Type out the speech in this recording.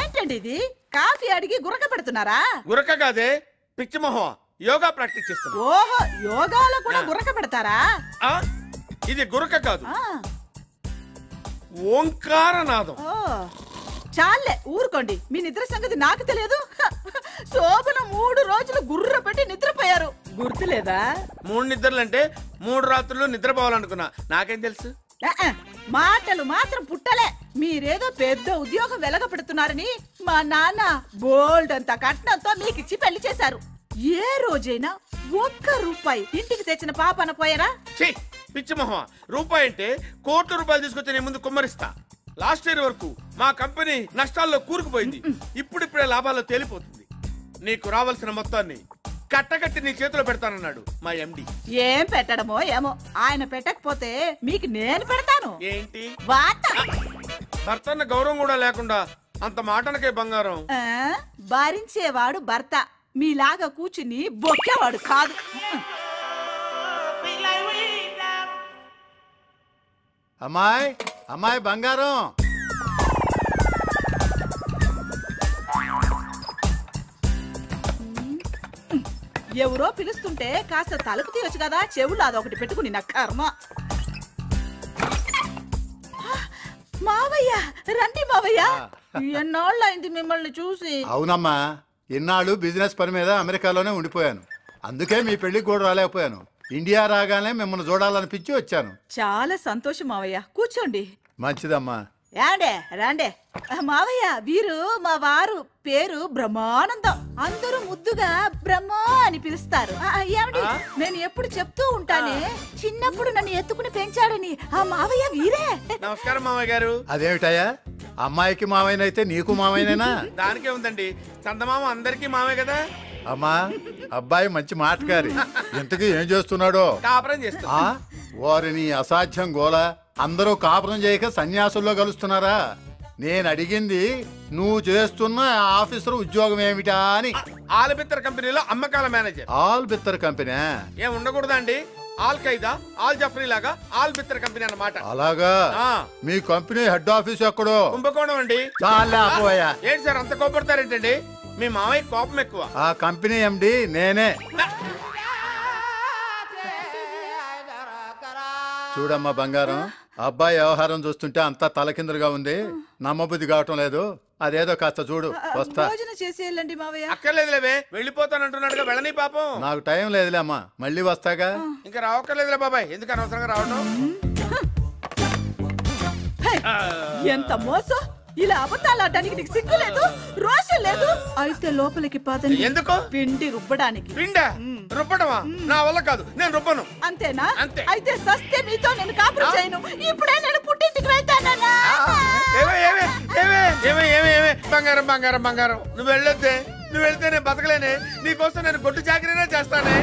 ఏంటండి ఇది? కాఫీ అడిగి గురక పెడుతున్నారా? గురక కాదే, పిచ్చి మొహం. యోగా ప్రాక్టీస్ చేస్తున్నా. ఓహో, యోగాలో కూడా గురక పెడతారా? ఇది గురక కాదు, ఓంకారనాదం. చాలే ఊరుకోండి, మీ నిద్ర సంగతి నాకు తెలియదు. శోభన 3 రోజులు గుర్ర పెట్టి నిద్రపోయారు, గుర్తులేదా? 3 నిద్రలంటే 3 రాత్రులు నిద్రపోవాలనుకున్నా, నాకేం తెలుసు? మాటలు మాత్రం పుట్టలే. మీరేదో పెద్ద ఉద్యోగం వెలగ పెడుతున్నారని మా నాన్న బోల్డ్ అంత కట్నంతో మీకిచ్చి పెళ్లి చేశారు. ఏ రోజైనా ₹1 ఇంటికి తెచ్చిన పాపన పోయారా? పిచ్చి మొహం, రూపాయి అంటే కోట్ల రూపాయలు తీసుకొచ్చి నేను ముందు కుమ్మరిస్తా. లాస్ట్ ఇయర్ వరకు మా కంపెనీ నష్టాల్లో కూరుకుపోయింది, ఇప్పుడిప్పుడే లాభాల్లో తేలిపోతుంది. నీకు రావాల్సిన మొత్తాన్ని కట్టకట్టి నీ చేతిలో పెడతానన్నాడు మా ఎండి. ఏం పెట్టడమో ఏమో, ఆయన పెట్టకపోతే మీకు నేను పెడతాను. ఏంటి? భర్తన్న గౌరవం కూడా లేకుండా అంత మాటనకే బంగారం. భరించేవాడు భర్త, మీలాగా కూర్చుని బొక్కేవాడు కాదు. అమ్మాయి అమ్మాయి బంగారం, ఎవరో పిలుస్తుంటే కాస్త తలుపు తీయొచ్చు కదా, చెవులు అదొకటి పెట్టుకుని నా కర్మ. మావయ్య రండి మావయ్య, ఎన్నాళ్ళు అయింది మిమ్మల్ని చూసి. అవునమ్మా, ఇన్నాళ్ళు బిజినెస్ పని మీద అమెరికాలోనే ఉండిపోయాను, అందుకే మీ పెళ్లికి కూడా రాలేకపోయాను. ఇండియా రాగానే మిమ్మల్ని చూడాలనిపించి వచ్చాను. చాలా సంతోషం మావయ్య, కూర్చోండి. మంచిదమ్మా. యాండే రండే. మావయ్య వీరు మా వారు, పేరు బ్రహ్మానందం, అందరూ ముద్దుగా బ్రహ్మ అని పిలుస్తారు. ఏమండి, నేను ఎప్పుడు చెప్తూ ఉంటానే, చిన్నప్పుడు నన్ను ఎత్తుకుని పెంచాడని. ఆ మావయ్య వీరే. నమస్కారం మావయ్య గారు. అదేమిటయ్యా, అమ్మాయికి మావయ్యనైతే నీకు మావయ్యనేనా? దానికే ఉందండి, చందమామ అందరికీ మావయ్య కదా. అమ్మా, అబ్బాయి మంచి మాటగారి. ఇంతకీ ఏం చేస్తున్నాడో? కాపురం చేస్తున్నా. వారిని అసాధ్యం గోల, అందరూ కాపురం చేయక సన్యాసుల్లో కలుస్తున్నారా? నేను అడిగింది నువ్వు చేస్తున్న ఆఫీసర్ ఉద్యోగం ఏమిటా అని. ఆల్బిత్తర్ కంపెనీలో అమ్మకాల మేనేజర్. ఆల్బిత్తర్ కంపెనీ ఏం ఉండకూడదా అండి? ఆల్ ఖైదా, ఆల్ జఫ్రీ లాగా ఆల్బిత్తర్ కంపెనీ అన్నమాట. అలాగా? మీ కంపెనీ హెడ్ ఆఫీస్ ఎక్కడో? కుంభకోణం అండి. ఏంటి సార్ అంత కోపడతారేంటండి? మీ మావయ్య కోపం ఎక్కువ. ఆ కంపెనీ ఎండి నేనే. చూడమ్మా బంగారం, అబ్బాయి వ్యవహారం చూస్తుంటే అంతా తలకిందులుగా ఉంది, నమ్మబుద్ధి కావటం లేదు. అదేదో కాస్త చూడు, వస్తా. అక్కర్లేదులేవే, వెళ్ళిపోతానంటున్నాడుగా, వెళ్ళని పాపం. నాకు టైం లేదులే అమ్మా, మళ్ళీ వస్తాగా. ఇంకా రావక్కర్లేదులే బాబాయ్, ఎందుకు అనవసరంగా రావడం? ఎంత మోసం! ఇలా అబద్ధాలు ఆడడానికి నీకు సిగ్గు లేదు, రోషం లేదు. అయితే లోపలికి పదండి. ఎందుకు? పిండి రుబ్బడానికి. పిండా రుబ్బడమా? నా వల్ల కాదు, నేను రుబ్బను. అంతేనా? అంతే. అయితే సస్తే మీతో నేను కాపురం చేయను, ఇప్పుడే నేను పుట్టింటికి వెళ్తానన్నా. బంగారం బంగారం బంగారం, నువ్వు వెళ్ళొద్దే. నువ్వు వెళ్తే నేను బతకలేనే, నీకోసం నేను గొడ్డు చాకరీనే చేస్తానే.